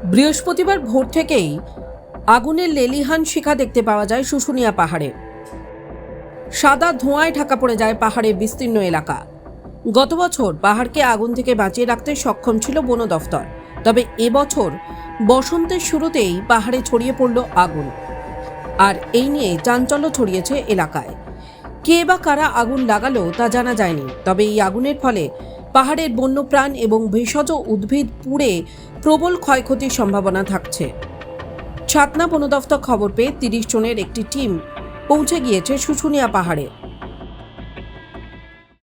বৃহস্পতিবার ভোর থেকেই আগুনের লেলিহান শিখা দেখতে পাওয়া যায় শুশুনিয়া পাহাড়ে। সাদা ধোঁয়ায় ঢাকা পড়ে যায় পাহাড়ের বিস্তীর্ণ এলাকা। গত বছর পাহাড়কে আগুন থেকে বাঁচিয়ে রাখতে সক্ষম ছিল বন দফতর, তবে এবছর বসন্তের শুরুতেই পাহাড়ে ছড়িয়ে পড়ল আগুন, আর এই নিয়ে চাঞ্চল্য ছড়িয়েছে এলাকায়। কে বা কারা আগুন লাগালো তা জানা যায়নি, তবে এই আগুনের ফলে পাহাড়ের বন্যপ্রাণ এবং ভেষজ উদ্ভিদ পুড়ে প্রবল ক্ষয়ক্ষতির সম্ভাবনা থাকছে। ছাতনা বন দফতর খবর পেয়ে ৩০ জনের একটি টিম পৌঁছে গিয়েছে শুশুনিয়া পাহাড়ে।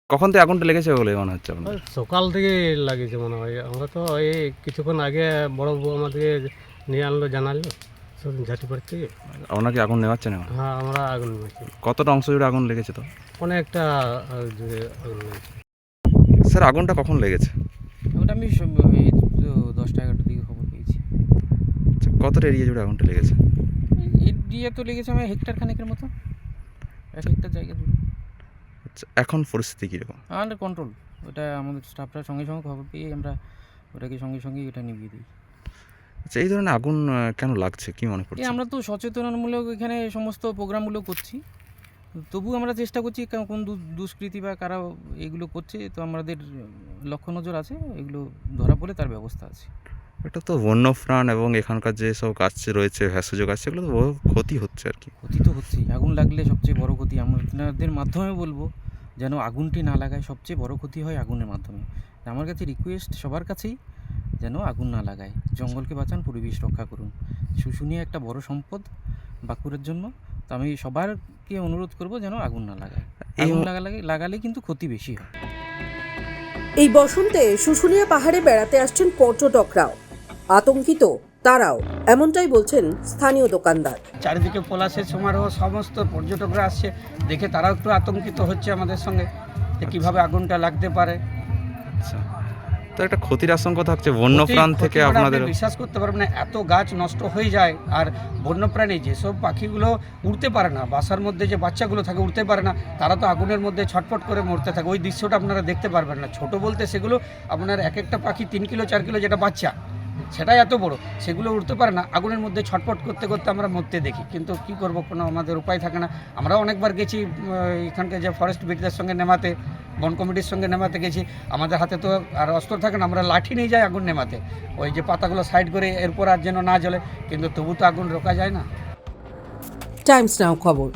কখন থেকে আগুনটা লেগেছে বলে মনে হচ্ছে আপনার? সকাল থেকে লাগিয়েছে মনে হয়। আমরা তো এই কিছুক্ষণ আগে বড় বউ আমাদেরকে নিয়ে আনলো, জানালো ঝাঁটিপাড় থেকে। আপনাকে আগুন নেওয়াচ্ছে না? হ্যাঁ, আমরা আগুন নিয়েছি। কতটা অংশ জুড়ে আগুন লেগেছে তো? অনেকটা জুড়ে আগুন নিয়েছি। স্যার আগুনটা কখন লেগেছে? ওটা আমি 10টা-11টার দিকে খবর পেয়েছি। আচ্ছা, কতটা এরিয়া জুড়ে আগুনটা লেগেছে? এরিয়া তো লেগেছে আমার হেক্টর খানেকের মতো, 1 হেক্টর জায়গা জুড়ে। আচ্ছা, এখন পরিস্থিতি কীরকম? Under control. ওটা আমাদের স্টাফরা সঙ্গে সঙ্গে খবর পেয়ে আমরা ওটাকে সঙ্গে সঙ্গেই এটা নিভিয়ে দিই। আচ্ছা, এই ধরনের আগুন কেন লাগছে কি মনে করছে? আমরা তো সচেতনমূলক এখানে সমস্ত প্রোগ্রামগুলো করছি, তবু আমরা চেষ্টা করছি কোন দুষ্কৃতি বা কারা এগুলো করছে, তো আমাদের লক্ষ্য নজর আছে, এগুলো ধরা পড়লে তার ব্যবস্থা আছে। এটা তো বন্যপ্রাণ এবং এখানকার যে সব গাছ রয়েছে, ভেষজ গাছ, সেগুলো তো বহু ক্ষতি হচ্ছে আর কি। ক্ষতি তো হচ্ছেই, আগুন লাগলে সবচেয়ে বড় ক্ষতি। আমাদের মাধ্যমে বলবো যেন আগুনটি না লাগায়, সবচেয়ে বড় ক্ষতি হয় আগুনের মাধ্যমে। আমার কাছে রিকোয়েস্ট সবার কাছেই যেন আগুন না লাগায়, জঙ্গলকে বাঁচান, পরিবেশ রক্ষা করুন। শুশুনিয়া একটা বড় সম্পদ বাঁকুড়ার জন্য, তো আমি সবারকে অনুরোধ করব যেন আগুন না লাগায়। আগুন লাগালে কিন্তু ক্ষতি বেশি হয়। এই বসন্তে শুশুনিয়া পাহাড়ে বেড়াতে আসছেন পর্যটকরাও, আতঙ্কিত তারাও, এমনটাই বলছেন স্থানীয় দোকানদার। চারিদিকে পলাশের সমারোহ, সমস্ত পর্যটকরা আসছে দেখে তারাও একটু আতঙ্কিত হচ্ছে আমাদের সঙ্গে যে কীভাবে আগুনটা লাগতে পারে। আচ্ছা, তো একটা ক্ষতির আশঙ্কা থাকছে বন্যপ্রাণ থেকে আপনাদের? বিশ্বাস করতে পারবেন না, এত গাছ নষ্ট হয়ে যায়। আর বন্যপ্রাণী যেসব পাখিগুলো উড়তে পারে না, বাসার মধ্যে যে বাচ্চাগুলো থাকে উড়তে পারে না, তারা তো আগুনের মধ্যে ছটফট করে মরতে থাকে। ওই দৃশ্যটা আপনারা দেখতে পারবেন না। ছোট বলতে সেগুলো আপনার এক একটা পাখি 3 কিলো 4 কিলো যেটা বাচ্চা, সেটাই এত বড়, সেগুলো উঠতে পারে না। আগুনের মধ্যে ছটফট করতে করতে আমরা মরতে দেখি, কিন্তু কি করব, কোনো আমাদের উপায় থাকে না। আমরা অনেকবার গেছি এখানকার যে ফরেস্ট বিটদের সঙ্গে নেমাতে, বন কমিটির সঙ্গে নেমাতে গেছি। আমাদের হাতে তো আর অস্ত্র থাকে না, আমরা লাঠি নিয়ে যাই আগুন নেমাতে, ওই যে পাতাগুলো সাইড করে এরপর আর যেন না জ্বলে, কিন্তু তবু তো আগুন রোকা যায় না। টাইমস নাও খবর।